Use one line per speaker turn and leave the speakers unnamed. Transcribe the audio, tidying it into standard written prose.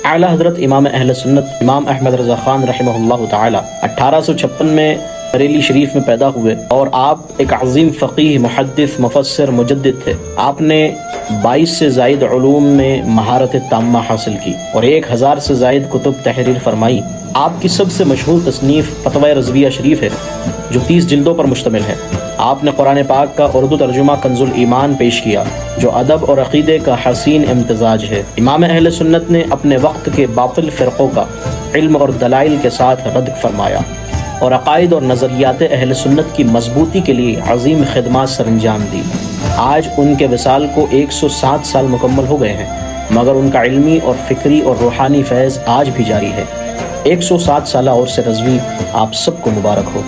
اعلیٰ حضرت امام اہل سنت امام احمد رضا خان رحمہ اللہ تعالی 1856 میں بریلی شریف میں پیدا ہوئے، اور آپ ایک عظیم فقیہ، محدث، مفسر، مجدد تھے۔ آپ نے 22 سے زائد علوم میں مہارت تامہ حاصل کی اور 1000 سے زائد کتب تحریر فرمائی۔ آپ کی سب سے مشہور تصنیف فتوی رضویہ شریف ہے جو 30 جلدوں پر مشتمل ہے۔ آپ نے قرآن پاک کا اردو ترجمہ کنز الایمان پیش کیا جو ادب اور عقیدے کا حسین امتزاج ہے۔ امام اہل سنت نے اپنے وقت کے باطل فرقوں کا علم اور دلائل کے ساتھ رد فرمایا اور عقائد اور نظریات اہل سنت کی مضبوطی کے لیے عظیم خدمات سر انجام دی۔ آج ان کے وصال کو 107 سال مکمل ہو گئے ہیں، مگر ان کا علمی اور فکری اور روحانی فیض آج بھی جاری ہے۔ 107 سالہ عرس رضوی آپ سب کو مبارک ہو۔